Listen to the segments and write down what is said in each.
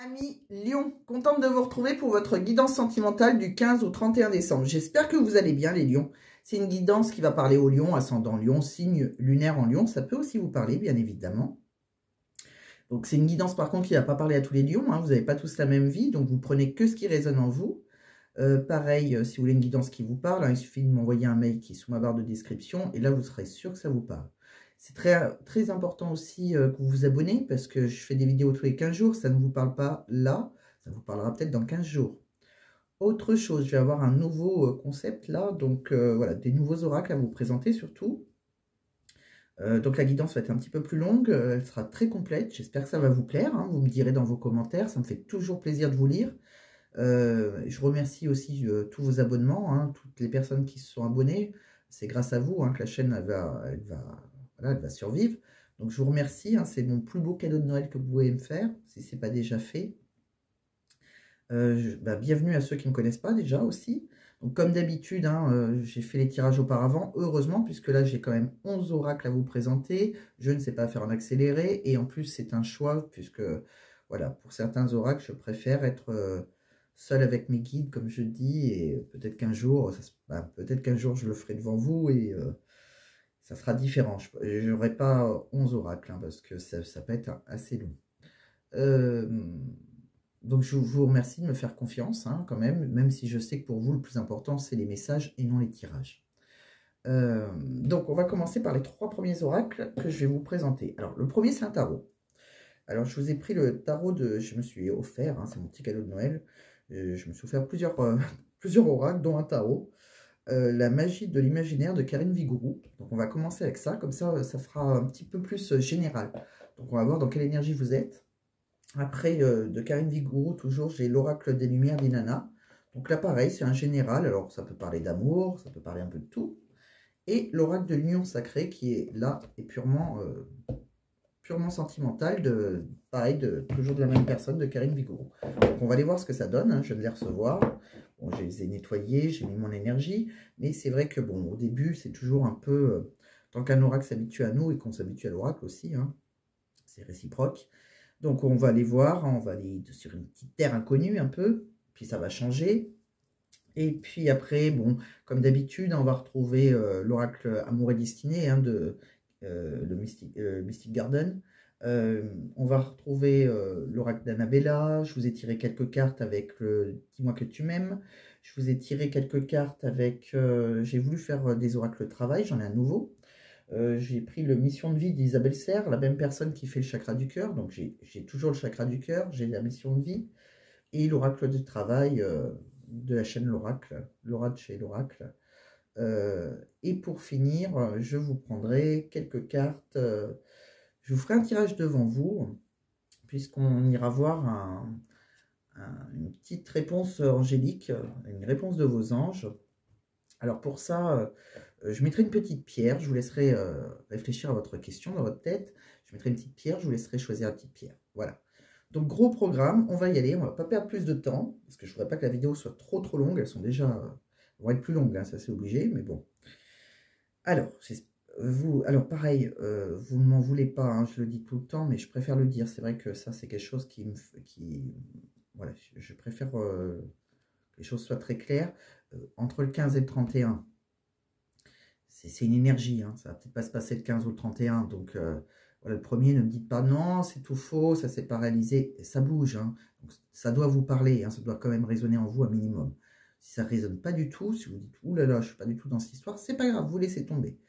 Amis Lions, contente de vous retrouver pour votre guidance sentimentale du 15 au 31 décembre. J'espère que vous allez bien les Lions. C'est une guidance qui va parler aux Lions, ascendant Lion, signe lunaire en Lion. Ça peut aussi vous parler, bien évidemment. Donc c'est une guidance par contre qui ne va pas parler à tous les Lions. Hein. Vous n'avez pas tous la même vie, donc vous prenez que ce qui résonne en vous. Pareil, si vous voulez une guidance qui vous parle, hein, il suffit de m'envoyer un mail qui est sous ma barre de description. Et là, vous serez sûr que ça vous parle. C'est très important aussi que vous vous abonnez parce que je fais des vidéos tous les 15 jours. Ça ne vous parle pas là, ça vous parlera peut-être dans 15 jours. Autre chose, je vais avoir un nouveau concept là. Donc voilà, des nouveaux oracles à vous présenter surtout. Donc la guidance va être un petit peu plus longue. Elle sera très complète. J'espère que ça va vous plaire. Hein. Vous me direz dans vos commentaires. Ça me fait toujours plaisir de vous lire. Je remercie aussi tous vos abonnements. Hein, toutes les personnes qui se sont abonnées. C'est grâce à vous hein, que la chaîne elle va survivre. Donc, je vous remercie. Hein, c'est mon plus beau cadeau de Noël que vous pouvez me faire, si ce n'est pas déjà fait. Bienvenue à ceux qui ne me connaissent pas déjà aussi. Donc, comme d'habitude, hein, j'ai fait les tirages auparavant, heureusement, puisque là, j'ai quand même 11 oracles à vous présenter. Je ne sais pas faire en accéléré. Et en plus, c'est un choix, puisque, voilà, pour certains oracles, je préfère être seul avec mes guides, comme je dis. Et peut-être qu'un jour, je le ferai devant vous et ça sera différent. Je n'aurai pas 11 oracles, hein, parce que ça peut être assez long. Donc, je vous remercie de me faire confiance, hein, quand même si je sais que pour vous, le plus important, c'est les messages et non les tirages. Donc, on va commencer par les 3 premiers oracles que je vais vous présenter. Alors, le premier, c'est un tarot. Alors, je vous ai pris le tarot je me suis offert, hein, c'est mon petit cadeau de Noël. Je me suis offert plusieurs oracles, dont un tarot. La magie de l'imaginaire de Karine Vigourou. Donc on va commencer avec ça, comme ça, ça fera un petit peu plus général. Donc on va voir dans quelle énergie vous êtes. Après, de Karine Vigourou, toujours, j'ai l'oracle des lumières d'Inanna. Donc là, pareil, c'est un général. Alors ça peut parler d'amour, ça peut parler un peu de tout. Et l'oracle de l'union sacrée, qui est là, et purement sentimental, pareil, toujours de la même personne, de Karine Vigourou. Donc on va aller voir ce que ça donne, hein, je vais les recevoir. Bon, je les ai nettoyés, j'ai mis mon énergie, mais c'est vrai que, bon, au début, c'est toujours un peu, tant qu'un oracle s'habitue à nous et qu'on s'habitue à l'oracle aussi, hein, c'est réciproque. Donc on va aller voir, on va aller sur une petite terre inconnue un peu, puis ça va changer. Et puis après, bon, comme d'habitude, on va retrouver l'oracle Amour et Destinée hein, de le Mystic Garden. On va retrouver l'oracle d'Annabella. Je vous ai tiré quelques cartes avec le Dis-moi que tu m'aimes. Je vous ai tiré quelques cartes avec... j'ai voulu faire des oracles de travail, j'en ai un nouveau. J'ai pris le Mission de vie d'Isabelle Serre, la même personne qui fait le chakra du cœur. Donc j'ai toujours le chakra du cœur, j'ai la mission de vie. Et l'oracle de travail de la chaîne L'Oracle, l'oracle chez l'Oracle. Et pour finir, je vous prendrai quelques cartes. Je vous ferai un tirage devant vous, puisqu'on ira voir une petite réponse angélique, une réponse de vos anges. Alors pour ça, je mettrai une petite pierre. Je vous laisserai réfléchir à votre question dans votre tête. Je mettrai une petite pierre, je vous laisserai choisir la petite pierre. Voilà. Donc, gros programme, on va y aller, on ne va pas perdre plus de temps, parce que je ne voudrais pas que la vidéo soit trop longue, elles sont déjà, elles vont être plus longues, hein, ça c'est obligé, mais bon. Alors, pareil, vous ne m'en voulez pas, hein, je le dis tout le temps, mais je préfère le dire, c'est vrai que ça c'est quelque chose voilà, je préfère que les choses soient très claires. Entre le 15 et le 31, c'est une énergie, hein, ça va peut-être pas se passer le 15 ou le 31, donc... Voilà, le premier, ne me dites pas non, c'est tout faux, ça s'est paralysé, ça bouge. Hein. Donc, ça doit vous parler, hein, ça doit quand même résonner en vous un minimum. Si ça ne résonne pas du tout, si vous dites ouh là là, je ne suis pas du tout dans cette histoire, c'est pas grave, vous laissez tomber.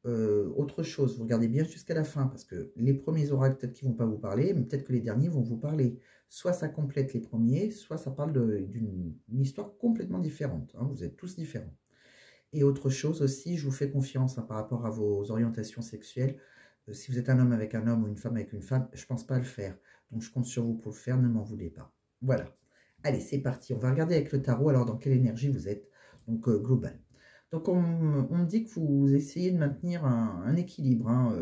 Autre chose, vous regardez bien jusqu'à la fin, parce que les premiers oracles, peut-être qu'ils ne vont pas vous parler, mais peut-être que les derniers vont vous parler. Soit ça complète les premiers, soit ça parle d'une histoire complètement différente. Hein, vous êtes tous différents. Et autre chose aussi, je vous fais confiance hein, par rapport à vos orientations sexuelles. Si vous êtes un homme avec un homme ou une femme avec une femme, je ne pense pas le faire. Donc, je compte sur vous pour le faire, ne m'en voulez pas. Voilà. Allez, c'est parti. On va regarder avec le tarot, alors, dans quelle énergie vous êtes. Donc, global. Donc, on me dit que vous essayez de maintenir un équilibre. Hein,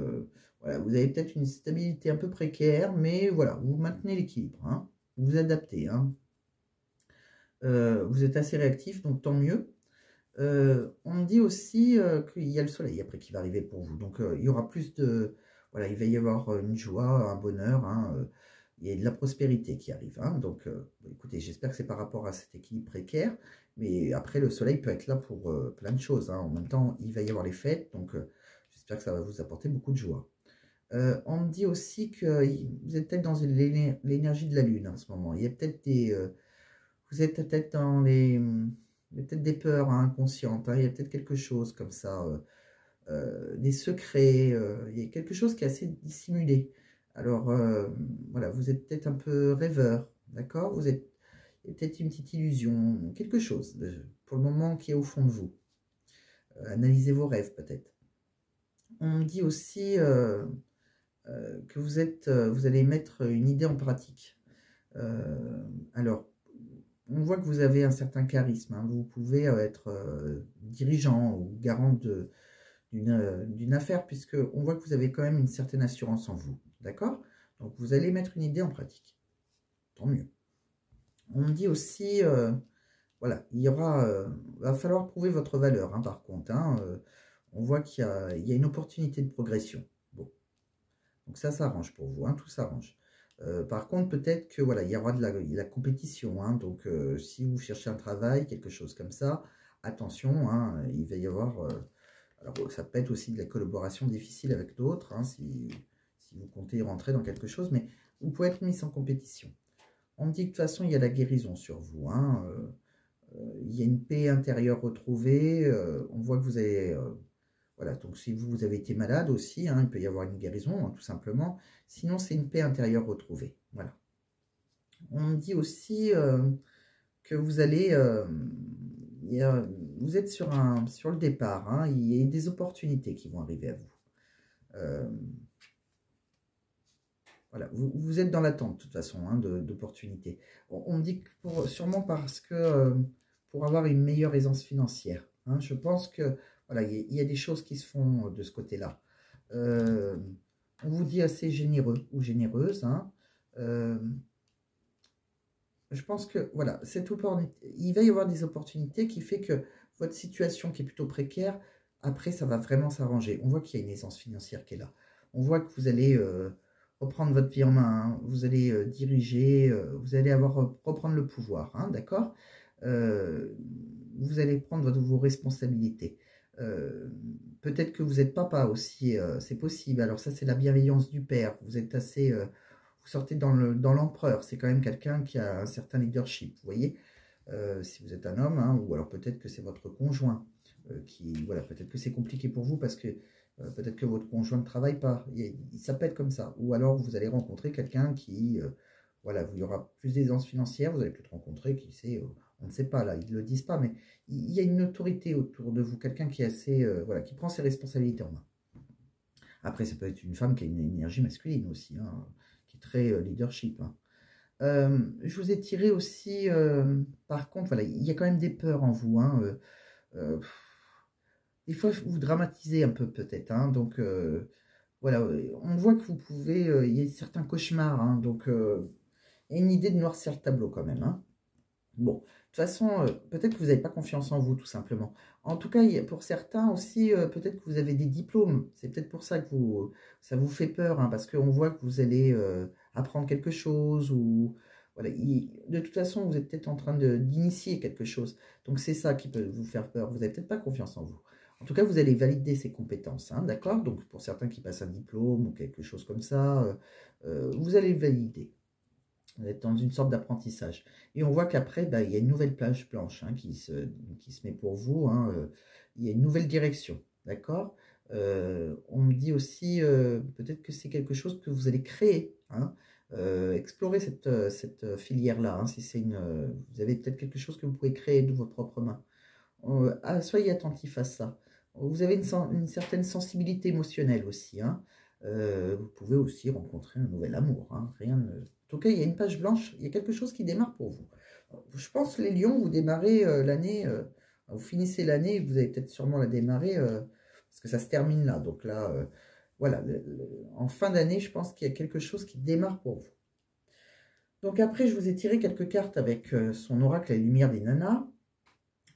voilà, vous avez peut-être une stabilité un peu précaire, mais voilà, vous maintenez l'équilibre. Hein, vous vous adaptez. Hein. Vous êtes assez réactif, donc tant mieux. On me dit aussi qu'il y a le soleil après qui va arriver pour vous. Donc, il y aura plus de... Voilà, il va y avoir une joie, un bonheur. Hein, il y a de la prospérité qui arrive. Hein. Donc, écoutez, j'espère que c'est par rapport à cet équilibre précaire. Mais après, le soleil peut être là pour plein de choses. Hein. En même temps, il va y avoir les fêtes. Donc, j'espère que ça va vous apporter beaucoup de joie. On me dit aussi que vous êtes peut-être dans l'énergie de la Lune en ce moment. Il y a peut-être des... vous êtes peut-être dans les... Il y a peut-être des peurs hein, inconscientes. Hein. Il y a peut-être quelque chose comme ça. Des secrets. Il y a quelque chose qui est assez dissimulé. Alors, voilà, vous êtes peut-être un peu rêveur. D'accord. Vous êtes... Il y a peut-être une petite illusion. Quelque chose, pour le moment, qui est au fond de vous. Analysez vos rêves, peut-être. On me dit aussi... que vous allez mettre une idée en pratique. Alors, on voit que vous avez un certain charisme. Hein. Vous pouvez être dirigeant ou garant d'une affaire, puisque on voit que vous avez quand même une certaine assurance en vous. D'accord? Donc, vous allez mettre une idée en pratique. Tant mieux. On me dit aussi, voilà, il va falloir prouver votre valeur, hein, par contre. Hein, on voit qu'il y a une opportunité de progression. Bon. Donc ça s'arrange pour vous, hein, tout s'arrange. Par contre, peut-être que voilà, il y aura de la compétition. Hein, donc, si vous cherchez un travail, quelque chose comme ça, attention, hein, il va y avoir... alors, ça peut être aussi de la collaboration difficile avec d'autres, hein, si vous comptez rentrer dans quelque chose, mais vous pouvez être mis en compétition. On me dit que de toute façon, il y a la guérison sur vous. Hein, il y a une paix intérieure retrouvée. On voit que vous avez... voilà, donc si vous avez été malade aussi, hein, il peut y avoir une guérison, hein, tout simplement. Sinon, c'est une paix intérieure retrouvée. Voilà. On me dit aussi que vous allez... vous êtes sur le départ. Hein, il y a des opportunités qui vont arriver à vous. Voilà, vous êtes dans l'attente, de toute façon, hein, d'opportunités. On me dit que sûrement parce que pour avoir une meilleure aisance financière. Hein, je pense que voilà, il y a des choses qui se font de ce côté-là. On vous dit assez généreux ou généreuse. Hein. Je pense que voilà, il va y avoir des opportunités qui fait que votre situation qui est plutôt précaire, après, ça va vraiment s'arranger. On voit qu'il y a une aisance financière qui est là. On voit que vous allez reprendre votre vie en main. Hein. Vous allez diriger, vous allez reprendre le pouvoir. Hein, d'accord. Vous allez prendre vos responsabilités. Peut-être que vous êtes papa aussi, c'est possible. Alors ça, c'est la bienveillance du père. Vous êtes assez... vous sortez dans l'empereur. C'est quand même quelqu'un qui a un certain leadership, vous voyez. Si vous êtes un homme, hein, ou alors peut-être que c'est votre conjoint. Voilà, peut-être que c'est compliqué pour vous parce que peut-être que votre conjoint ne travaille pas. Ça peut être comme ça. Ou alors vous allez rencontrer quelqu'un qui... voilà, il y aura plus d'aisance financière. Vous allez peut-être rencontrer, qui sait... on ne sait pas, là, ils ne le disent pas, mais il y a une autorité autour de vous, quelqu'un qui est assez, voilà, qui prend ses responsabilités en main. Après, ça peut être une femme qui a une énergie masculine aussi, hein, qui est très leadership. Hein. Je vous ai tiré aussi, par contre, voilà, il y a quand même des peurs en vous. Hein, des fois, vous dramatisez un peu peut-être. Hein, donc, voilà, on voit que vous pouvez, il y a certains cauchemars. Hein, donc, il y a une idée de noircir le tableau quand même. Hein. Bon, de toute façon, peut-être que vous n'avez pas confiance en vous, tout simplement. En tout cas, pour certains aussi, peut-être que vous avez des diplômes. C'est peut-être pour ça que ça vous fait peur, hein, parce qu'on voit que vous allez apprendre quelque chose. Ou voilà, de toute façon, vous êtes peut-être en train d'initier quelque chose. Donc, c'est ça qui peut vous faire peur. Vous n'avez peut-être pas confiance en vous. En tout cas, vous allez valider ces compétences, hein, d'accord? Donc, pour certains qui passent un diplôme ou quelque chose comme ça, vous allez le valider. Vous êtes dans une sorte d'apprentissage. Et on voit qu'après, bah, il y a une nouvelle plage blanche hein, qui se met pour vous. Hein, il y a une nouvelle direction. D'accord. On me dit aussi, peut-être que c'est quelque chose que vous allez créer. Hein, explorer cette filière-là. Hein, si c'est vous avez peut-être quelque chose que vous pouvez créer de vos propres mains. Soyez attentif à ça. Vous avez une certaine sensibilité émotionnelle aussi. Hein. Vous pouvez aussi rencontrer un nouvel amour. Hein, rien ne... En tout cas, il y a une page blanche, il y a quelque chose qui démarre pour vous. Je pense, les lions, vous démarrez l'année, vous finissez l'année, vous allez peut-être sûrement la démarrer, parce que ça se termine là. Donc là, voilà, en fin d'année, je pense qu'il y a quelque chose qui démarre pour vous. Donc après, je vous ai tiré quelques cartes avec son oracle, la lumière des nanas.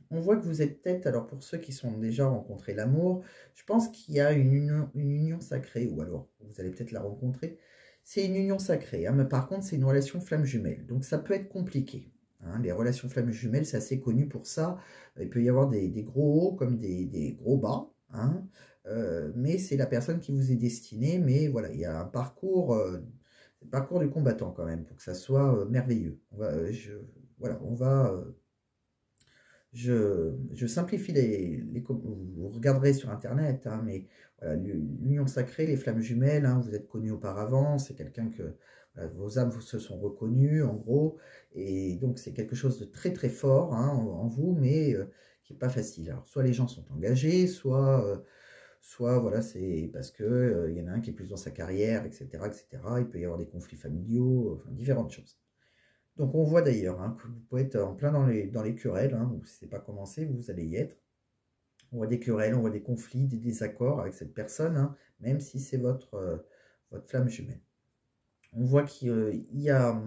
On voit que vous êtes peut-être, alors pour ceux qui sont déjà rencontrés l'amour, je pense qu'il y a une union sacrée, ou alors vous allez peut-être la rencontrer. c'est une union sacrée, hein, mais par contre, c'est une relation flamme jumelle. Donc, ça peut être compliqué. Hein. Les relations flamme jumelles, c'est assez connu pour ça. Il peut y avoir des gros hauts comme des gros bas. Hein. Mais c'est la personne qui vous est destinée. Mais voilà, il y a un parcours, le parcours du combattant quand même, pour que ça soit merveilleux. Voilà, on va... je simplifie vous regarderez sur internet, hein, mais voilà, l'union sacrée, les flammes jumelles, hein, vous êtes connus auparavant, c'est quelqu'un que voilà, vos âmes se sont reconnues en gros, et donc c'est quelque chose de très très fort, hein, en vous, mais qui n'est pas facile. Alors soit les gens sont engagés, soit voilà, c'est parce que il y en a un qui est plus dans sa carrière, etc., etc. Il peut y avoir des conflits familiaux, enfin différentes choses. Donc on voit d'ailleurs, hein, que vous pouvez être en plein dans les querelles, hein, ou si ce n'est pas commencé, vous allez y être. On voit des querelles, on voit des conflits, des désaccords avec cette personne, hein, même si c'est votre flamme jumelle. On voit qu'il y a,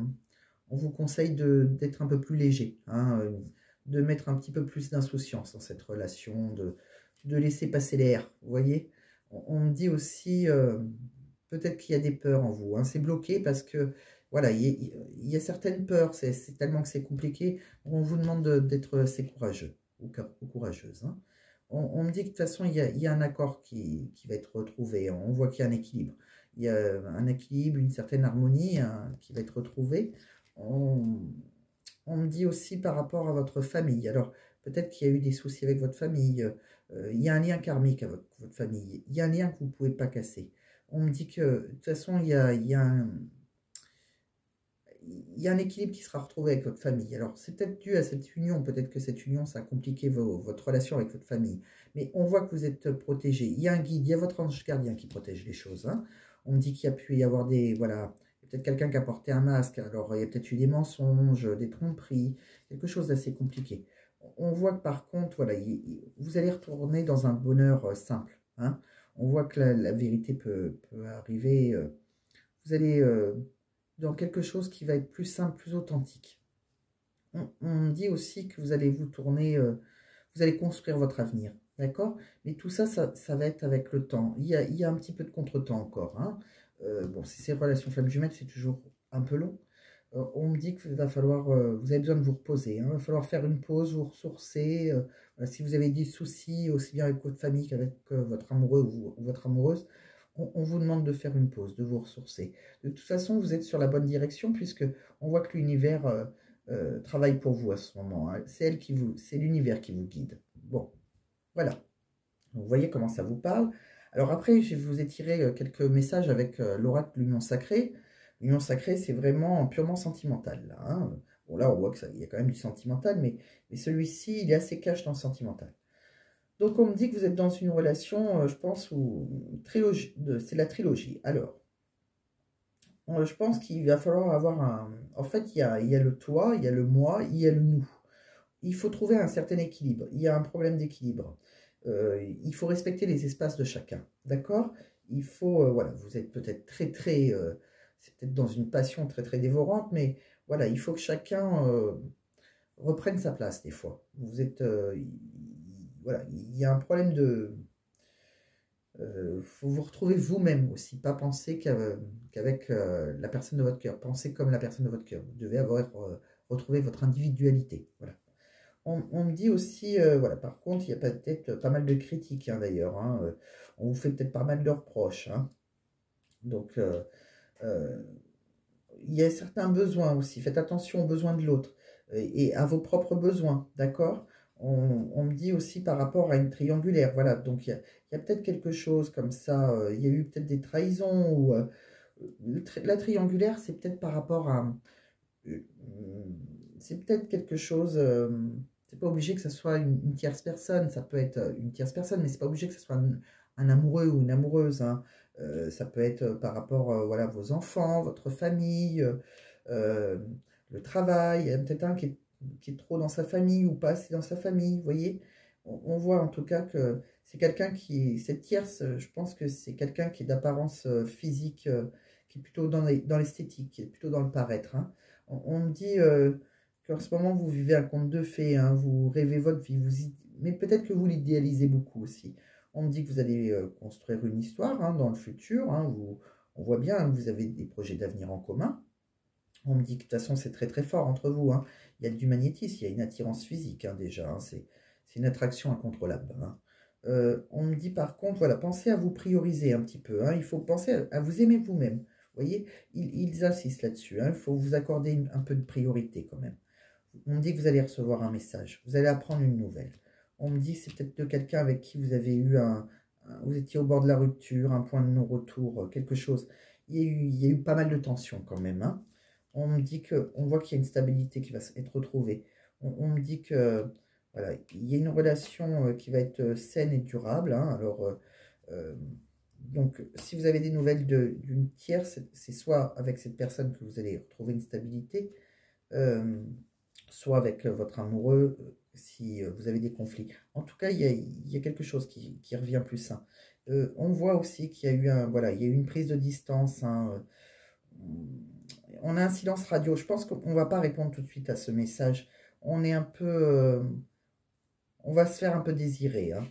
on vous conseille d'être un peu plus léger, hein, de mettre un petit peu plus d'insouciance dans cette relation, de laisser passer l'air, vous voyez. On me dit aussi, peut-être qu'il y a des peurs en vous, hein, c'est bloqué parce que voilà, il y a certaines peurs, c'est tellement que c'est compliqué. On vous demande d'être assez courageux ou courageuse. Hein. On me dit que de toute façon, il y a un accord qui va être retrouvé. On voit qu'il y a un équilibre. Il y a un équilibre, une certaine harmonie, hein, qui va être retrouvée. On me dit aussi par rapport à votre famille. Alors, peut-être qu'il y a eu des soucis avec votre famille. Il y a un lien karmique avec votre famille. Il y a un lien que vous ne pouvez pas casser. On me dit que de toute façon, il y a un équilibre qui sera retrouvé avec votre famille. Alors, c'est peut-être dû à cette union. Peut-être que cette union, ça a compliqué votre relation avec votre famille. Mais on voit que vous êtes protégé. Il y a un guide, il y a votre ange gardien qui protège les choses. Hein. On me dit qu'il y a pu y avoir des... Voilà, peut-être quelqu'un qui a porté un masque. Alors, il y a peut-être eu des mensonges, des tromperies, quelque chose d'assez compliqué. On voit que par contre, voilà, vous allez retourner dans un bonheur simple. Hein. On voit que la vérité peut arriver. Vous allez... dans quelque chose qui va être plus simple, plus authentique. On dit aussi que vous allez vous tourner, vous allez construire votre avenir, d'accord? Mais tout ça, ça va être avec le temps. Il y a un petit peu de contretemps encore. Hein. Bon, si c'est relations flammes jumelles, c'est toujours un peu long. On me dit qu'il va falloir, vous avez besoin de vous reposer. Hein. Il va falloir faire une pause, vous ressourcer. Voilà, si vous avez des soucis, aussi bien avec votre famille qu'avec votre amoureux ou votre amoureuse, on vous demande de faire une pause, de vous ressourcer. De toute façon, vous êtes sur la bonne direction puisque on voit que l'univers travaille pour vous à ce moment. Hein. C'est l'univers qui vous guide. Bon, voilà. Donc, vous voyez comment ça vous parle. Alors après, je vous ai tiré quelques messages avec l'oracle de l'union sacrée. L'union sacrée, c'est vraiment purement sentimental. Là, hein. Bon, là, on voit qu'il y a quand même du sentimental, mais celui-ci, il est assez cash dans le sentimental. Donc, on me dit que vous êtes dans une relation, je pense, où c'est la trilogie. Alors, je pense qu'il va falloir avoir un... En fait, il y a le toi, il y a le moi, il y a le nous. Il faut trouver un certain équilibre. Il y a un problème d'équilibre. Il faut respecter les espaces de chacun. D'accord? Il faut... voilà, vous êtes peut-être très... c'est peut-être dans une passion très dévorante, mais voilà, il faut que chacun reprenne sa place des fois. Vous êtes... voilà, il y a un problème de... faut vous retrouver vous-même aussi, pas penser qu'avec la personne de votre cœur. Pensez comme la personne de votre cœur. Vous devez retrouver votre individualité. Voilà. On me dit aussi, voilà, par contre, il y a peut-être pas mal de critiques, hein, d'ailleurs. Hein, on vous fait peut-être pas mal de reproches. Hein. Donc, il y a certains besoins aussi. Faites attention aux besoins de l'autre et à vos propres besoins, d'accord? On me dit aussi par rapport à une triangulaire, voilà, donc il y a peut-être quelque chose comme ça, il y a eu peut-être des trahisons, ou la triangulaire, c'est peut-être par rapport à, c'est peut-être quelque chose, c'est pas obligé que ce soit une tierce personne, ça peut être une tierce personne, mais c'est pas obligé que ce soit un amoureux ou une amoureuse, hein. Ça peut être par rapport, voilà, vos enfants, votre famille, le travail, il y a peut-être un qui est trop dans sa famille ou pas assez dans sa famille, vous voyez. On voit en tout cas que c'est quelqu'un cette tierce, je pense que c'est quelqu'un qui est d'apparence physique, qui est plutôt dans l'esthétique, qui est plutôt dans le paraître. Hein. On me dit qu'en ce moment vous vivez un conte de fées, hein, vous rêvez votre vie, mais peut-être que vous l'idéalisez beaucoup aussi. On me dit que vous allez construire une histoire, hein, dans le futur, hein, On voit bien, hein, vous avez des projets d'avenir en commun. On me dit que de toute façon, c'est très très fort entre vous. Hein. Il y a du magnétisme, il y a une attirance physique hein, déjà. Hein. C'est une attraction incontrôlable. Hein. On me dit par contre, voilà, pensez à vous prioriser un petit peu. Hein. Il faut penser à vous aimer vous-même. Vous voyez, ils insistent là-dessus. Hein. Il faut vous accorder un peu de priorité quand même. On me dit que vous allez recevoir un message. Vous allez apprendre une nouvelle. On me dit que c'est peut-être de quelqu'un avec qui vous avez eu vous étiez au bord de la rupture, un point de non-retour, quelque chose. Il y a eu pas mal de tensions quand même. Hein. On me dit on voit qu'il y a une stabilité qui va être retrouvée. On me dit que voilà, il y a une relation qui va être saine et durable. Hein. Alors, donc, si vous avez des nouvelles d'une tierce, c'est soit avec cette personne que vous allez retrouver une stabilité, soit avec votre amoureux, si vous avez des conflits. En tout cas, il y a quelque chose qui revient plus sain. On voit aussi qu'il y a eu voilà, il y a eu une prise de distance. Hein, on a un silence radio. Je pense qu'on ne va pas répondre tout de suite à ce message. On est un peu... on va se faire un peu désirer. Hein.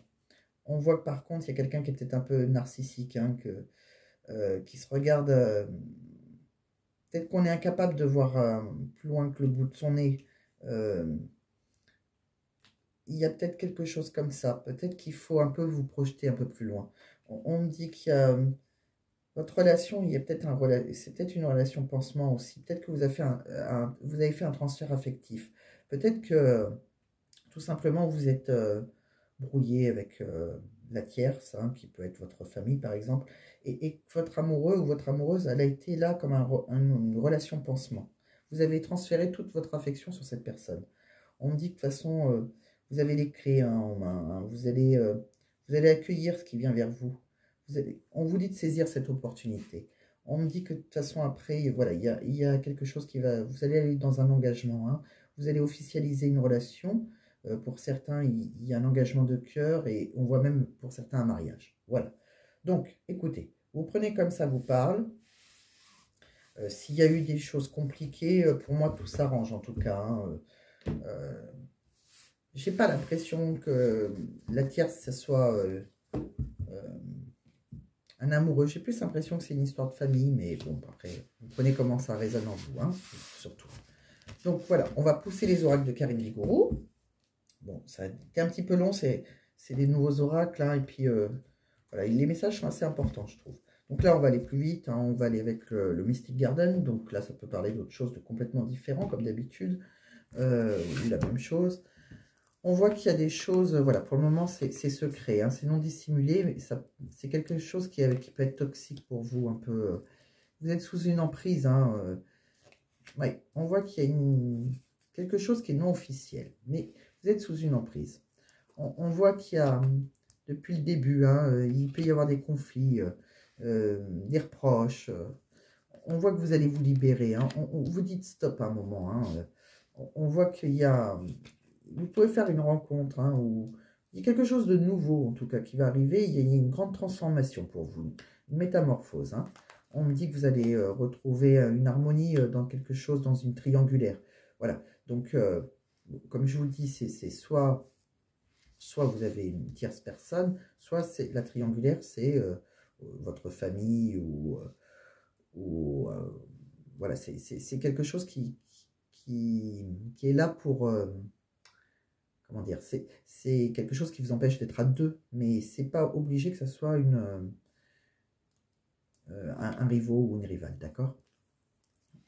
On voit que par contre, il y a quelqu'un qui est peut-être un peu narcissique, hein, qui se regarde... peut-être qu'on est incapable de voir plus loin que le bout de son nez. Il y a peut-être quelque chose comme ça. Peut-être qu'il faut un peu vous projeter un peu plus loin. On me dit qu'il y a... votre relation, il y a peut-être c'est peut-être une relation pansement aussi. Peut-être que vous avez fait vous avez fait un transfert affectif. Peut-être que tout simplement vous êtes brouillé avec la tierce, hein, qui peut être votre famille par exemple, et que votre amoureux ou votre amoureuse, elle a été là comme une relation pansement. Vous avez transféré toute votre affection sur cette personne. On me dit que de toute façon, vous avez les clés hein, en main. Hein. Vous allez accueillir ce qui vient vers vous. On vous dit de saisir cette opportunité. On me dit que de toute façon, après, voilà, il y a quelque chose qui va... Vous allez aller dans un engagement. Hein. Vous allez officialiser une relation. Pour certains, il y a un engagement de cœur et on voit même pour certains un mariage. Voilà. Donc, écoutez, vous prenez comme ça vous parle. S'il y a eu des choses compliquées, pour moi, tout s'arrange en tout cas. Hein. J'ai pas l'impression que la tierce, ce soit un amoureux. J'ai plus l'impression que c'est une histoire de famille, mais bon, après, vous prenez comment ça résonne en vous, hein, surtout. Donc voilà, on va pousser les oracles de Karine Vigourou. Bon, ça a été un petit peu long, c'est des nouveaux oracles, hein, et puis voilà, les messages sont assez importants, je trouve. Donc là, on va aller plus vite, hein, on va aller avec le Mystic Garden, donc là, ça peut parler d'autre chose de complètement différent, comme d'habitude, ou la même chose. On voit qu'il y a des choses, voilà, pour le moment, c'est secret, hein, c'est non dissimulé, mais c'est quelque chose qui peut être toxique pour vous, un peu. Vous êtes sous une emprise, hein. Ouais, on voit qu'il y a quelque chose qui est non officiel, mais vous êtes sous une emprise. On voit qu'il y a, depuis le début, hein, il peut y avoir des conflits, des reproches. On voit que vous allez vous libérer. Hein. On vous dit stop à un moment. Hein. On voit qu'il y a... Vous pouvez faire une rencontre, hein, où il y a quelque chose de nouveau, en tout cas, qui va arriver. Il y a une grande transformation pour vous, une métamorphose. Hein. On me dit que vous allez retrouver une harmonie dans quelque chose, dans une triangulaire. Voilà. Donc, comme je vous dis, c'est soit vous avez une tierce personne, soit la triangulaire, c'est votre famille ou voilà, c'est quelque chose qui est là pour... comment dire, c'est quelque chose qui vous empêche d'être à deux, mais c'est pas obligé que ça soit un rivaux ou une rivale, d'accord?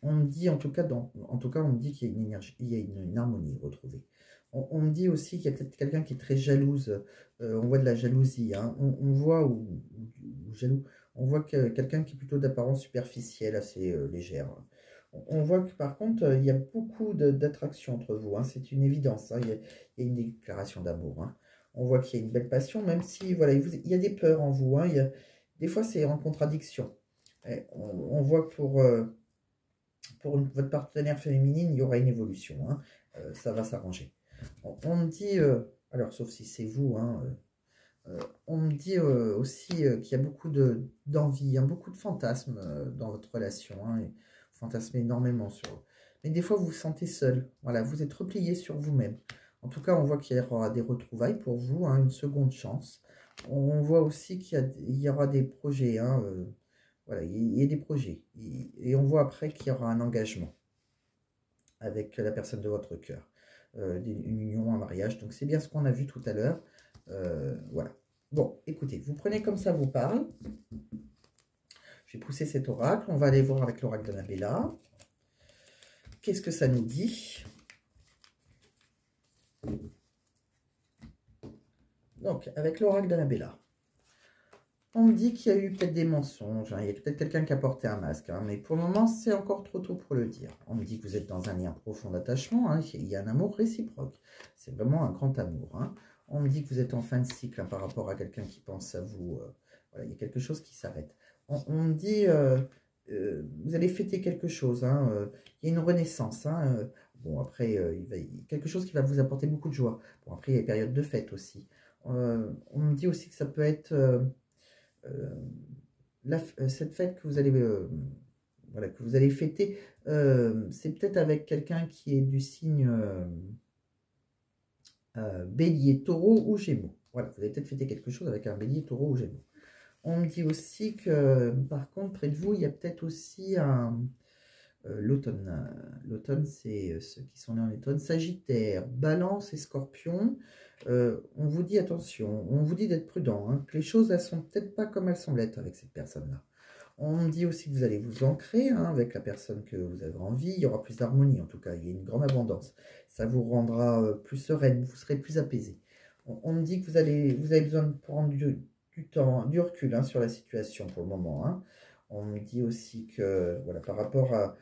On me dit, en tout cas, on me dit qu'il y a une énergie, il y a une harmonie retrouvée. On me dit aussi qu'il y a peut-être quelqu'un qui est très jalouse. On voit de la jalousie, hein. On voit, ou jaloux, on voit que quelqu'un qui est plutôt d'apparence superficielle, assez légère. On voit que par contre, il y a beaucoup d'attraction entre vous. Hein. C'est une évidence. Hein. Il y a une déclaration d'amour. Hein. On voit qu'il y a une belle passion, même si voilà, il y a des peurs en vous. Hein. Des fois, c'est en contradiction. On voit que pour votre partenaire féminine, il y aura une évolution. Hein. Ça va s'arranger. On me dit, alors sauf si c'est vous, hein, on me dit aussi qu'il y a beaucoup d'envie, hein, beaucoup de fantasmes dans votre relation. Hein, et vous fantasmez énormément sur... Mais des fois, vous vous sentez seul. Voilà, vous êtes replié sur vous-même. En tout cas, on voit qu'il y aura des retrouvailles pour vous, hein, une seconde chance. On voit aussi qu'il y aura des projets, hein, Voilà, il y a des projets. Et on voit après qu'il y aura un engagement avec la personne de votre cœur. Une union, un mariage. Donc, c'est bien ce qu'on a vu tout à l'heure. Voilà. Bon, écoutez, vous prenez comme ça vous parle. Je vais pousser cet oracle. On va aller voir avec l'oracle d'Annabella. Qu'est-ce que ça nous dit? Donc, avec l'oracle d'Annabella, on me dit qu'il y a eu peut-être des mensonges, hein, il y a peut-être quelqu'un qui a porté un masque, hein, mais pour le moment, c'est encore trop tôt pour le dire. On me dit que vous êtes dans un lien profond d'attachement, hein, il y a un amour réciproque. C'est vraiment un grand amour. Hein. On me dit que vous êtes en fin de cycle hein, par rapport à quelqu'un qui pense à vous. Voilà, il y a quelque chose qui s'arrête. On me dit, vous allez fêter quelque chose, hein, il y a une renaissance. Hein, bon, après, il y a quelque chose qui va vous apporter beaucoup de joie. Bon, après, il y a des périodes de fête aussi. On me dit aussi que ça peut être cette fête que vous allez, voilà, que vous allez fêter. C'est peut-être avec quelqu'un qui est du signe bélier, taureau ou gémeaux. Voilà, vous allez peut-être fêter quelque chose avec un bélier, taureau ou gémeaux. On me dit aussi que, par contre, près de vous, il y a peut-être aussi l'automne. L'automne, c'est ceux qui sont nés en automne. Sagittaire, Balance et Scorpion. On vous dit attention, on vous dit d'être prudent, hein, que les choses, elles sont peut-être pas comme elles semblent être avec cette personne-là. On me dit aussi que vous allez vous ancrer hein, avec la personne que vous avez envie. Il y aura plus d'harmonie, en tout cas, il y a une grande abondance. Ça vous rendra plus sereine, vous serez plus apaisé. On me dit que vous avez besoin de prendre du temps, du recul hein, sur la situation pour le moment. Hein. On me dit aussi que, voilà, par rapport à...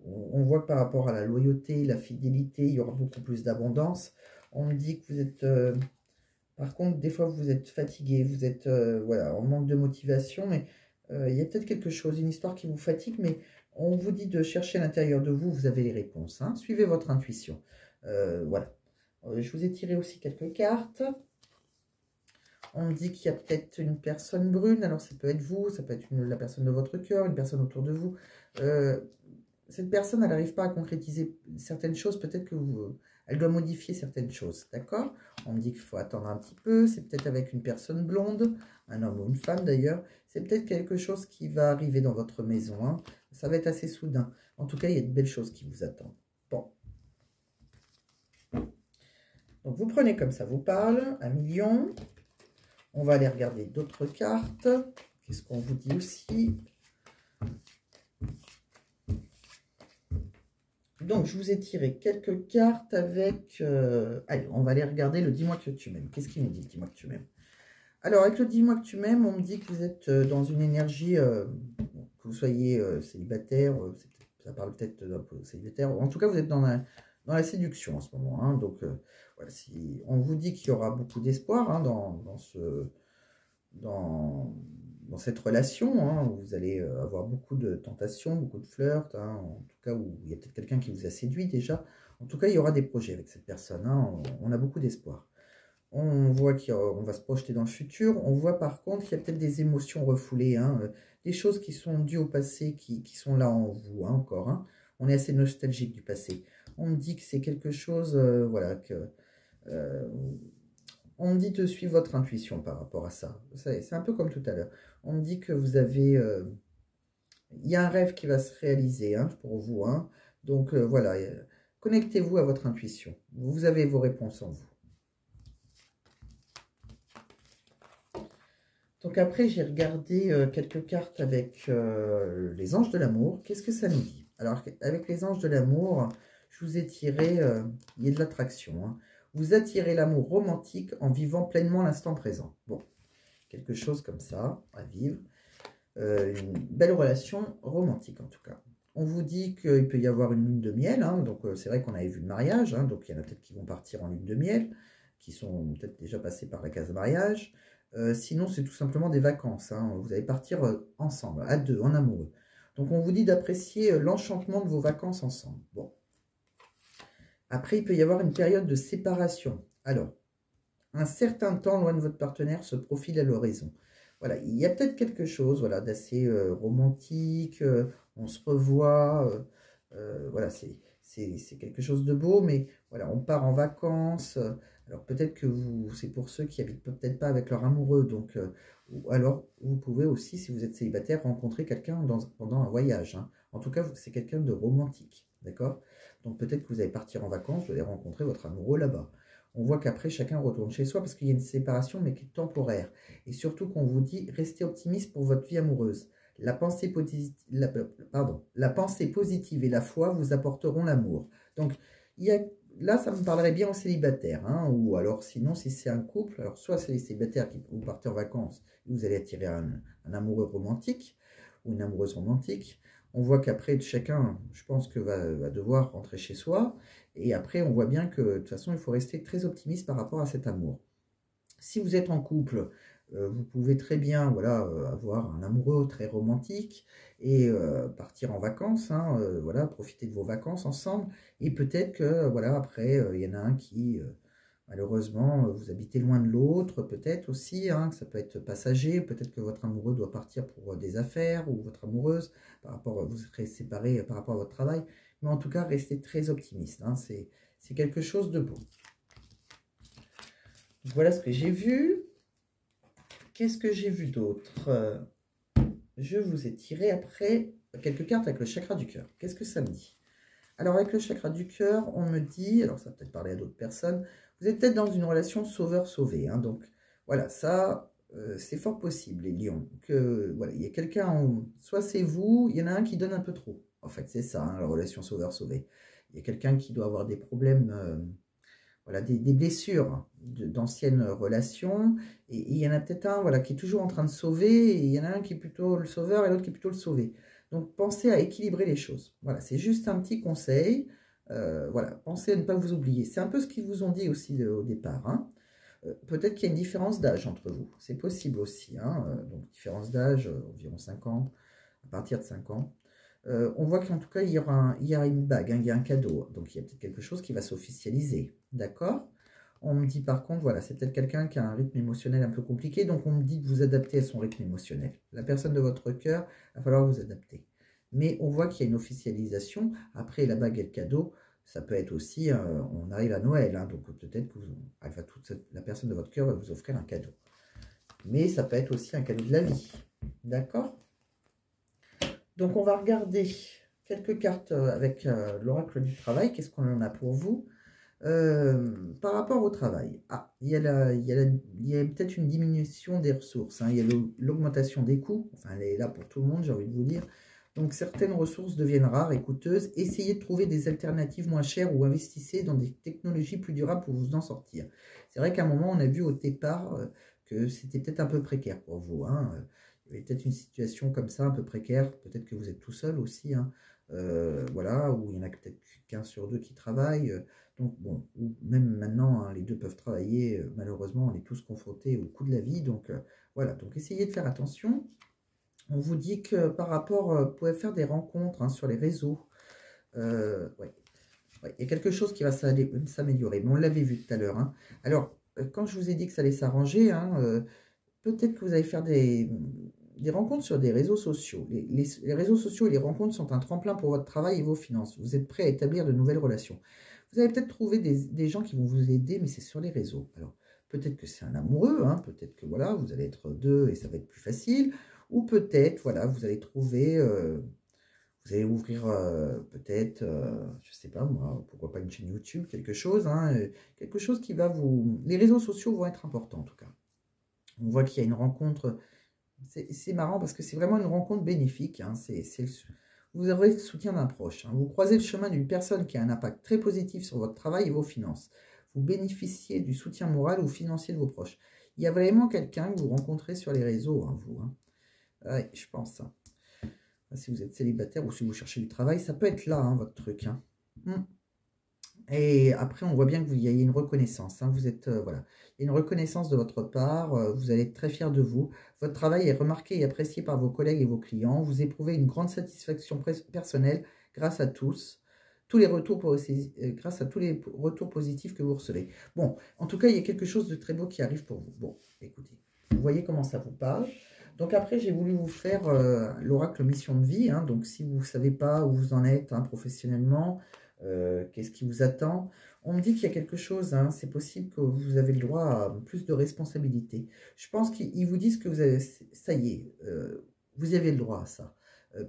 On voit que par rapport à la loyauté, la fidélité, il y aura beaucoup plus d'abondance. On me dit que vous êtes... par contre, des fois, vous êtes fatigué, vous êtes voilà, en manque de motivation, mais il y a peut-être quelque chose, une histoire qui vous fatigue, mais on vous dit de chercher à l'intérieur de vous, vous avez les réponses. Hein. Suivez votre intuition. Voilà. Je vous ai tiré aussi quelques cartes. On me dit qu'il y a peut-être une personne brune, alors ça peut être vous, ça peut être la personne de votre cœur, une personne autour de vous. Cette personne, elle n'arrive pas à concrétiser certaines choses, peut-être que elle doit modifier certaines choses, d'accord? On me dit qu'il faut attendre un petit peu, c'est peut-être avec une personne blonde, un homme ou une femme d'ailleurs, c'est peut-être quelque chose qui va arriver dans votre maison, hein. Ça va être assez soudain. En tout cas, il y a de belles choses qui vous attendent. Bon. Donc, vous prenez comme ça vous parle, 1 million. On va aller regarder d'autres cartes. Qu'est-ce qu'on vous dit aussi? Donc, je vous ai tiré quelques cartes avec... allez, on va aller regarder le dis-moi que tu m'aimes. Qu'est-ce qu'il nous dit, dis-moi que tu m'aimes? Alors, avec le dis-moi que tu m'aimes, on me dit que vous êtes dans une énergie, que vous soyez célibataire, ça parle peut-être d'un peu célibataire. En tout cas, vous êtes dans la séduction en ce moment. Hein, donc, voilà, on vous dit qu'il y aura beaucoup d'espoir hein, dans cette relation, hein, où vous allez avoir beaucoup de tentations, beaucoup de flirts, hein, en tout cas où il y a peut-être quelqu'un qui vous a séduit déjà. En tout cas, il y aura des projets avec cette personne, hein, on a beaucoup d'espoir. On voit qu'on va se projeter dans le futur. On voit par contre qu'il y a peut-être des émotions refoulées, hein, des choses qui sont dues au passé, qui sont là en vous hein, encore. Hein. On est assez nostalgique du passé. On me dit que c'est quelque chose, voilà, que... on me dit de suivre votre intuition par rapport à ça. C'est un peu comme tout à l'heure. On me dit que vous avez... il y a un rêve qui va se réaliser hein, pour vous. Hein. Donc voilà, connectez-vous à votre intuition. Vous avez vos réponses en vous. Donc après, j'ai regardé quelques cartes avec les anges de l'amour. Qu'est-ce que ça nous dit? Alors, avec les anges de l'amour, je vous ai tiré... il y a de l'attraction. Hein. Vous attirez l'amour romantique en vivant pleinement l'instant présent. Bon, quelque chose comme ça à vivre. Une belle relation romantique en tout cas. On vous dit qu'il peut y avoir une lune de miel. Hein, donc c'est vrai qu'on avait vu le mariage. Hein, donc il y en a peut-être qui vont partir en lune de miel. Qui sont peut-être déjà passés par la case mariage. Sinon, c'est tout simplement des vacances. Hein. Vous allez partir ensemble, à deux, en amoureux. Donc, on vous dit d'apprécier l'enchantement de vos vacances ensemble. Bon. Après, il peut y avoir une période de séparation. Alors, un certain temps loin de votre partenaire se profile à l'horizon. Voilà, il y a peut-être quelque chose voilà, d'assez romantique. On se revoit. Voilà, c'est quelque chose de beau, mais voilà, on part en vacances. Alors peut-être que c'est pour ceux qui habitent peut-être pas avec leur amoureux, donc Ou alors, vous pouvez aussi, si vous êtes célibataire, rencontrer quelqu'un pendant un voyage. Hein. En tout cas, c'est quelqu'un de romantique, d'accord? Donc peut-être que vous allez partir en vacances, vous allez rencontrer votre amoureux là-bas. On voit qu'après, chacun retourne chez soi parce qu'il y a une séparation, mais qui est temporaire. Et surtout qu'on vous dit, restez optimiste pour votre vie amoureuse. La pensée positive et la foi vous apporteront l'amour. Donc, là, ça me parlerait bien aux célibataires. Hein, ou alors, sinon, si c'est un couple, alors soit c'est les célibataires qui vous partez en vacances, et vous allez attirer un amoureux romantique ou une amoureuse romantique. On voit qu'après, chacun, je pense que va devoir rentrer chez soi. Et après, on voit bien que, de toute façon, il faut rester très optimiste par rapport à cet amour. Si vous êtes en couple, vous pouvez très bien voilà, avoir un amoureux très romantique et partir en vacances, hein, voilà, profiter de vos vacances ensemble. Et peut-être que, voilà, après, il y en a un qui, malheureusement, vous habitez loin de l'autre, peut-être aussi, hein, ça peut être passager, peut-être que votre amoureux doit partir pour des affaires, ou votre amoureuse, vous serez séparés par rapport à votre travail. Mais en tout cas, restez très optimiste, hein, c'est quelque chose de beau. Voilà ce que j'ai vu. Qu'est-ce que j'ai vu d'autre? Je vous ai tiré après quelques cartes avec le chakra du cœur. Qu'est-ce que ça me dit? Alors, avec le chakra du cœur, on me dit, alors ça va peut-être parler à d'autres personnes, vous êtes peut-être dans une relation sauveur-sauvé. Hein, donc, voilà, ça, c'est fort possible, les lions. Que, voilà, il y a quelqu'un, soit c'est vous, il y en a un qui donne un peu trop. En fait, c'est ça, hein, la relation sauveur-sauvé. Il y a quelqu'un qui doit avoir des problèmes... voilà, des blessures d'anciennes relations. Et il y en a peut-être un voilà, qui est toujours en train de sauver, et il y en a un qui est plutôt le sauveur et l'autre qui est plutôt le sauvé. Donc, pensez à équilibrer les choses. Voilà, c'est juste un petit conseil. Voilà, pensez à ne pas vous oublier. C'est un peu ce qu'ils vous ont dit aussi au départ. Hein. Peut-être qu'il y a une différence d'âge entre vous. C'est possible aussi. Hein. Donc, différence d'âge, environ 5 ans, à partir de 5 ans. On voit qu'en tout cas, il y a une bague, hein, il y a un cadeau. Donc, il y a peut-être quelque chose qui va s'officialiser. D'accord? On me dit par contre, voilà, c'est peut-être quelqu'un qui a un rythme émotionnel un peu compliqué. Donc, on me dit de vous adapter à son rythme émotionnel. La personne de votre cœur, il va falloir vous adapter. Mais on voit qu'il y a une officialisation. Après, la bague et le cadeau, ça peut être aussi, on arrive à Noël. Hein, donc, peut-être que la personne de votre cœur va vous offrir un cadeau. Mais ça peut être aussi un cadeau de la vie. D'accord? Donc, on va regarder quelques cartes avec l'oracle du travail. Qu'est-ce qu'on en a pour vous par rapport au travail? Ah, il y a peut-être une diminution des ressources. Hein. Il y a l'augmentation des coûts. Enfin, elle est là pour tout le monde, j'ai envie de vous dire. Donc, certaines ressources deviennent rares et coûteuses. Essayez de trouver des alternatives moins chères ou investissez dans des technologies plus durables pour vous en sortir. C'est vrai qu'à un moment, on a vu au départ que c'était peut-être un peu précaire pour vous. Hein. Il y avait peut-être une situation comme ça, un peu précaire. Peut-être que vous êtes tout seul aussi. Hein. Voilà, où il y en a peut-être qu'un sur deux qui travaillent. Donc, bon, ou même maintenant, hein, les deux peuvent travailler. Malheureusement, on est tous confrontés au coût de la vie. Donc, voilà. Donc, essayez de faire attention. On vous dit que par rapport, vous pouvez faire des rencontres hein, sur les réseaux. Ouais. Ouais, il y a quelque chose qui va s'améliorer. Mais on l'avait vu tout à l'heure. Hein. Alors, quand je vous ai dit que ça allait s'arranger, hein, peut-être que vous allez faire des rencontres sur des réseaux sociaux. Les réseaux sociaux et les rencontres sont un tremplin pour votre travail et vos finances. Vous êtes prêt à établir de nouvelles relations. Vous allez peut-être trouver des gens qui vont vous aider, mais c'est sur les réseaux. Alors, peut-être que c'est un amoureux, hein, peut-être que voilà, vous allez être deux et ça va être plus facile. Ou peut-être, voilà, vous allez trouver, vous allez ouvrir peut-être, je ne sais pas moi, pourquoi pas une chaîne YouTube, quelque chose, hein, quelque chose qui va vous... Les réseaux sociaux vont être importants en tout cas. On voit qu'il y a une rencontre, c'est marrant parce que c'est vraiment une rencontre bénéfique, hein, vous aurez le soutien d'un proche, hein, vous croisez le chemin d'une personne qui a un impact très positif sur votre travail et vos finances. Vous bénéficiez du soutien moral ou financier de vos proches. Il y a vraiment quelqu'un que vous rencontrez sur les réseaux, hein, vous. Hein. Ouais, je pense. Hein. Si vous êtes célibataire ou si vous cherchez du travail, ça peut être là, hein, votre truc. Hein. Et après, on voit bien que y a une reconnaissance. Hein. Vous êtes, voilà, il y a une reconnaissance de votre part. Vous allez être très fier de vous. Votre travail est remarqué et apprécié par vos collègues et vos clients. Vous éprouvez une grande satisfaction personnelle grâce à grâce à tous les retours positifs que vous recevez. Bon, en tout cas, il y a quelque chose de très beau qui arrive pour vous. Bon, écoutez, vous voyez comment ça vous parle. Donc après, j'ai voulu vous faire l'oracle mission de vie. Hein. Donc si vous ne savez pas où vous en êtes hein, professionnellement, Qu'est-ce qui vous attend? On me dit qu'il y a quelque chose, hein, c'est possible que vous avez le droit à plus de responsabilités. Je pense qu'ils vous disent que vous avez, ça y est, vous avez le droit à ça.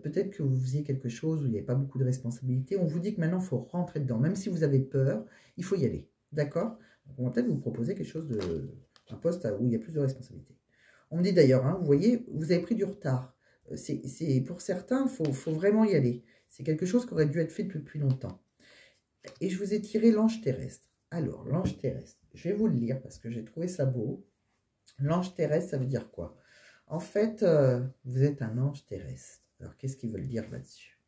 Peut-être que vous faisiez quelque chose où il n'y avait pas beaucoup de responsabilités. On vous dit que maintenant, il faut rentrer dedans. Même si vous avez peur, il faut y aller. D'accord? On va peut-être vous proposer quelque chose un poste où il y a plus de responsabilités. On me dit d'ailleurs, hein, vous voyez, vous avez pris du retard. Pour certains, il faut vraiment y aller. C'est quelque chose qui aurait dû être fait depuis plus longtemps. Et je vous ai tiré l'ange terrestre. Alors, l'ange terrestre, je vais vous le lire parce que j'ai trouvé ça beau. L'ange terrestre, ça veut dire quoi? En fait, vous êtes un ange terrestre. Alors, qu'est-ce qu'ils veulent dire là-dessus?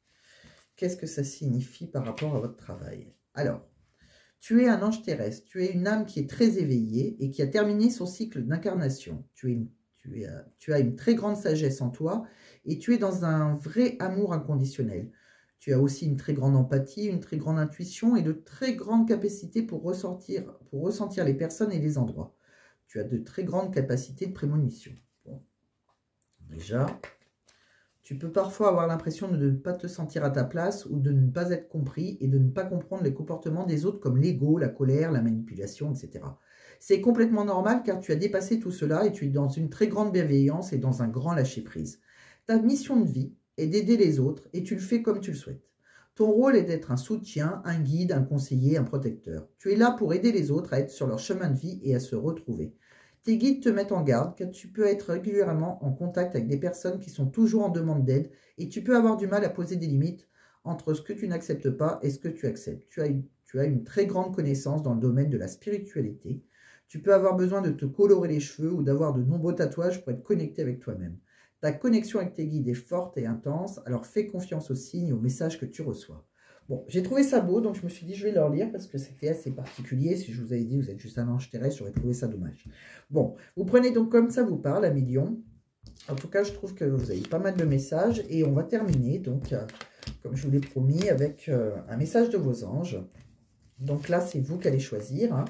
Qu'est-ce que ça signifie par rapport à votre travail? Alors, tu es un ange terrestre. Tu es une âme qui est très éveillée et qui a terminé son cycle d'incarnation. Tu as une très grande sagesse en toi et tu es dans un vrai amour inconditionnel. Tu as aussi une très grande empathie, une très grande intuition et de très grandes capacités pour ressentir les personnes et les endroits. Tu as de très grandes capacités de prémonition. Bon. Déjà, tu peux parfois avoir l'impression de ne pas te sentir à ta place ou de ne pas être compris et de ne pas comprendre les comportements des autres comme l'ego, la colère, la manipulation, etc. C'est complètement normal car tu as dépassé tout cela et tu es dans une très grande bienveillance et dans un grand lâcher-prise. Ta mission de vie est d'aider les autres et tu le fais comme tu le souhaites. Ton rôle est d'être un soutien, un guide, un conseiller, un protecteur. Tu es là pour aider les autres à être sur leur chemin de vie et à se retrouver. Tes guides te mettent en garde car tu peux être régulièrement en contact avec des personnes qui sont toujours en demande d'aide et tu peux avoir du mal à poser des limites entre ce que tu n'acceptes pas et ce que tu acceptes. Tu as une très grande connaissance dans le domaine de la spiritualité. Tu peux avoir besoin de te colorer les cheveux ou d'avoir de nombreux tatouages pour être connecté avec toi-même. Ta connexion avec tes guides est forte et intense, alors fais confiance aux signes et aux messages que tu reçois. Bon, j'ai trouvé ça beau, donc je me suis dit je vais leur lire parce que c'était assez particulier. Si je vous avais dit vous êtes juste un ange terrestre, j'aurais trouvé ça dommage. Bon, vous prenez donc comme ça vous parle à million. En tout cas, je trouve que vous avez pas mal de messages et on va terminer, donc, comme je vous l'ai promis, avec un message de vos anges. Donc là, c'est vous qui allez choisir, hein.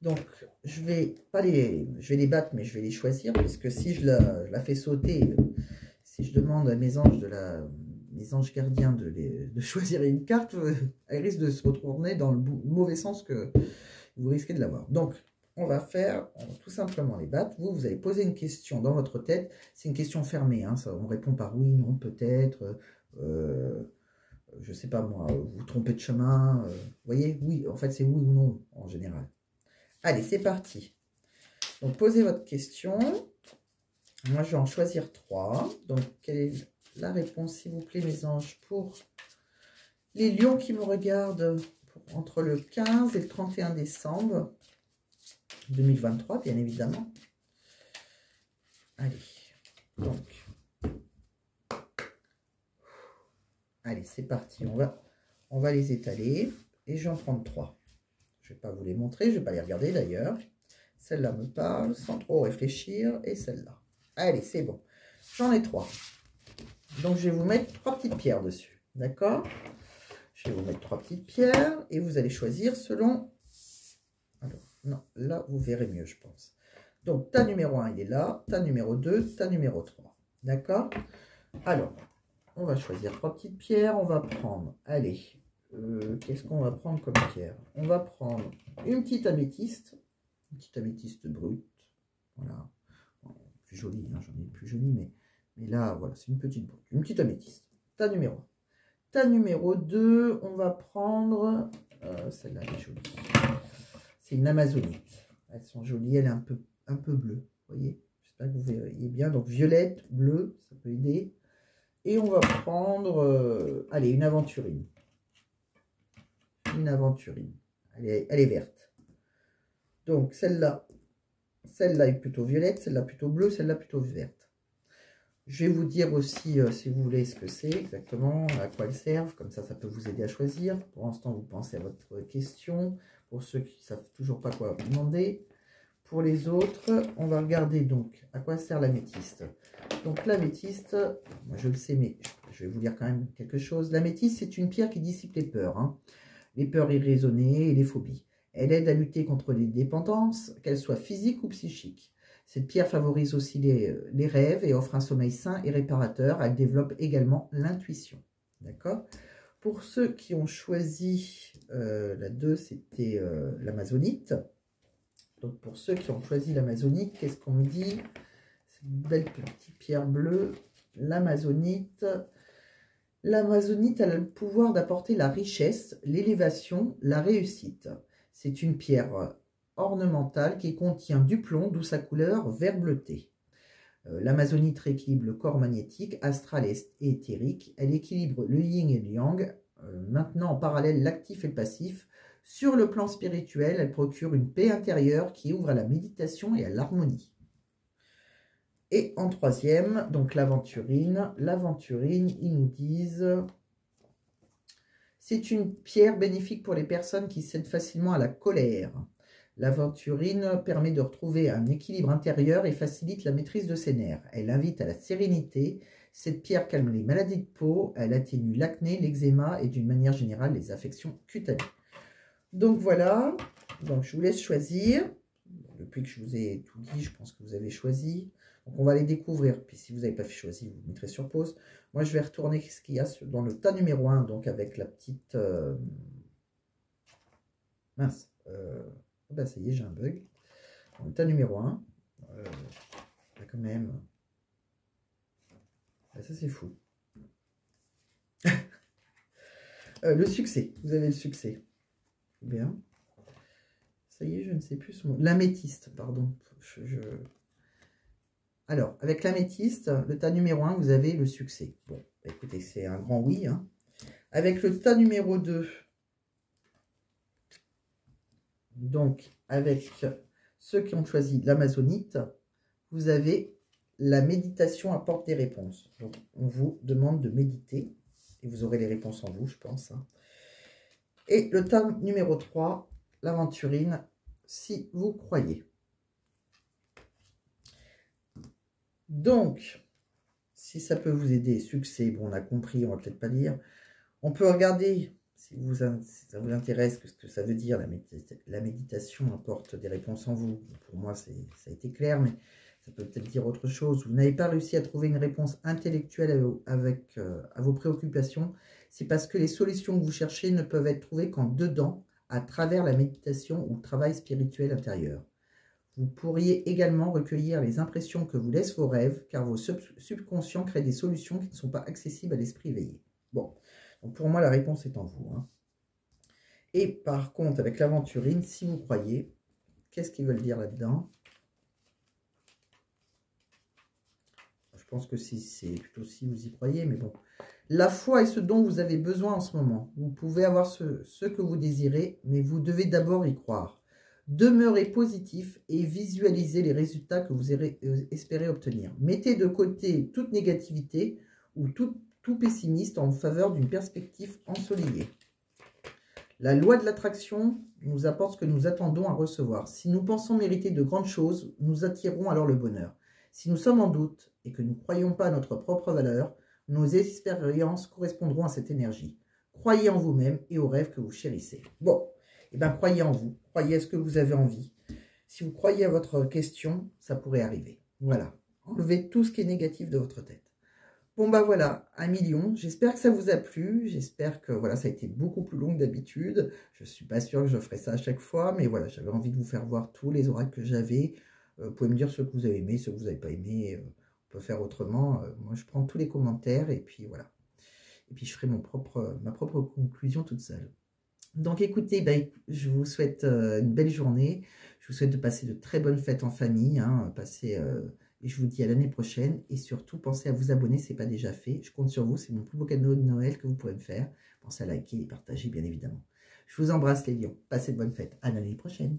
Donc, je vais les battre, mais je vais les choisir, puisque si je la fais sauter, si je demande à mes mes anges gardiens de choisir une carte, elle risque de se retourner dans le mauvais sens que vous risquez de l'avoir. Donc, on va tout simplement les battre. Vous allez poser une question dans votre tête. C'est une question fermée, hein, ça, on répond par oui, non, peut-être, je sais pas moi, vous trompez de chemin, vous voyez, oui, en fait c'est oui ou non en général. Allez, c'est parti. Donc, posez votre question. Moi, je vais en choisir 3. Donc, quelle est la réponse, s'il vous plaît, mes anges, pour les lions qui me regardent entre le 15 et le 31 décembre 2023, bien évidemment. Allez, donc. Allez, c'est parti. On va les étaler. Et je vais en prendre 3. Je ne vais pas vous les montrer, je ne vais pas les regarder d'ailleurs. Celle-là me parle sans trop réfléchir. Et celle-là. Allez, c'est bon. J'en ai 3. Donc, je vais vous mettre 3 petites pierres dessus. D'accord? Je vais vous mettre 3 petites pierres. Et vous allez choisir selon... Alors, non, là, vous verrez mieux, je pense. Donc, ta numéro 1, il est là. Ta numéro 2, ta numéro 3. D'accord? Alors, on va choisir 3 petites pierres. On va prendre... Allez... qu'est-ce qu'on va prendre comme pierre? On va prendre une petite améthyste brute, voilà, plus jolie, hein, j'en ai une plus jolie, mais là, voilà, c'est une petite brute, une petite améthyste. Ta numéro 1. Ta numéro 2, on va prendre, celle-là, elle est jolie, c'est une amazonite, elles sont jolies, elle est un peu bleue, vous voyez, j'espère que vous voyez bien, donc violette, bleu, ça peut aider, et on va prendre, allez, une aventurine. Une aventurine. Elle est verte. Donc, celle-là est plutôt violette, celle-là plutôt bleue, celle-là plutôt verte. Je vais vous dire aussi, si vous voulez, ce que c'est exactement, à quoi elles servent. Comme ça peut vous aider à choisir. Pour l'instant, vous pensez à votre question. Pour ceux qui ne savent toujours pas quoi demander. Pour les autres, on va regarder donc à quoi sert l'améthyste. Donc, l'améthyste, moi je le sais, mais je vais vous lire quand même quelque chose. L'améthyste, c'est une pierre qui dissipe les peurs, hein. Les peurs irraisonnées et les phobies. Elle aide à lutter contre les dépendances, qu'elles soient physiques ou psychiques. Cette pierre favorise aussi les rêves et offre un sommeil sain et réparateur. Elle développe également l'intuition. D'accord? Pour ceux qui ont choisi la 2, c'était l'amazonite. Donc pour ceux qui ont choisi l'amazonite, qu'est-ce qu'on me dit? Cette belle petite pierre bleue, l'amazonite. L'amazonite a le pouvoir d'apporter la richesse, l'élévation, la réussite. C'est une pierre ornementale qui contient du plomb, d'où sa couleur vert bleuté. L'amazonite rééquilibre le corps magnétique, astral et éthérique. Elle équilibre le yin et le yang, maintenant en parallèle l'actif et le passif. Sur le plan spirituel, elle procure une paix intérieure qui ouvre à la méditation et à l'harmonie. Et en troisième, donc l'aventurine. L'aventurine, ils nous disent, c'est une pierre bénéfique pour les personnes qui cèdent facilement à la colère. L'aventurine permet de retrouver un équilibre intérieur et facilite la maîtrise de ses nerfs. Elle invite à la sérénité. Cette pierre calme les maladies de peau, elle atténue l'acné, l'eczéma et d'une manière générale les affections cutanées. Donc voilà, donc je vous laisse choisir. Depuis que je vous ai tout dit, je pense que vous avez choisi. Donc on va les découvrir. Puis si vous n'avez pas choisi, vous mettrez sur pause. Moi je vais retourner ce qu'il y a dans le tas numéro 1, donc avec la petite... mince. Bah ça y est, j'ai un bug. Dans le tas numéro 1, il y a quand même... Ah, ça c'est fou. Le succès, vous avez le succès. Bien. Ça y est, je ne sais plus son mot. L'améthyste, pardon. Alors, avec l'améthyste, le tas numéro 1, vous avez le succès. Bon, écoutez, c'est un grand oui. Hein. Avec le tas numéro 2, donc avec ceux qui ont choisi l'amazonite, vous avez la méditation apporte des réponses. Donc, on vous demande de méditer et vous aurez les réponses en vous, je pense. Hein. Et le tas numéro 3, l'aventurine, si vous croyez. Donc, si ça peut vous aider, succès, bon, on a compris, on va peut-être pas lire. On peut regarder, si ça vous intéresse, ce que ça veut dire, la méditation apporte des réponses en vous. Pour moi, ça a été clair, mais ça peut peut-être dire autre chose. Vous n'avez pas réussi à trouver une réponse intellectuelle à vos préoccupations. C'est parce que les solutions que vous cherchez ne peuvent être trouvées qu'en dedans, à travers la méditation ou le travail spirituel intérieur. Vous pourriez également recueillir les impressions que vous laissent vos rêves, car vos subconscients créent des solutions qui ne sont pas accessibles à l'esprit éveillé. Bon, donc pour moi, la réponse est en vous. Hein. Et par contre, avec l'aventurine, si vous croyez, qu'est-ce qu'ils veulent dire là-dedans? Je pense que c'est plutôt si vous y croyez, mais bon. La foi est ce dont vous avez besoin en ce moment. Vous pouvez avoir ce que vous désirez, mais vous devez d'abord y croire. Demeurez positif et visualisez les résultats que vous espérez obtenir. Mettez de côté toute négativité ou tout pessimiste en faveur d'une perspective ensoleillée. La loi de l'attraction nous apporte ce que nous attendons à recevoir. Si nous pensons mériter de grandes choses, nous attirerons alors le bonheur. Si nous sommes en doute et que nous ne croyons pas à notre propre valeur, nos expériences correspondront à cette énergie. Croyez en vous-même et aux rêves que vous chérissez. Bon, eh bien croyez en vous, croyez à ce que vous avez envie. Si vous croyez à votre question, ça pourrait arriver. Voilà, enlevez tout ce qui est négatif de votre tête. Bon bah voilà, 1 million, j'espère que ça vous a plu, j'espère que voilà, ça a été beaucoup plus long que d'habitude. Je ne suis pas sûre que je ferai ça à chaque fois, mais voilà, j'avais envie de vous faire voir tous les oracles que j'avais. Vous pouvez me dire ce que vous avez aimé, ce que vous n'avez pas aimé, on peut faire autrement. Moi je prends tous les commentaires et puis voilà. Et puis je ferai ma propre conclusion toute seule. Donc écoutez, ben, je vous souhaite une belle journée, je vous souhaite de passer de très bonnes fêtes en famille, hein, et je vous dis à l'année prochaine, et surtout pensez à vous abonner si ce n'est pas déjà fait, je compte sur vous, c'est mon plus beau cadeau de Noël que vous pourrez me faire, pensez à liker et partager bien évidemment. Je vous embrasse les lions, passez de bonnes fêtes, à l'année prochaine.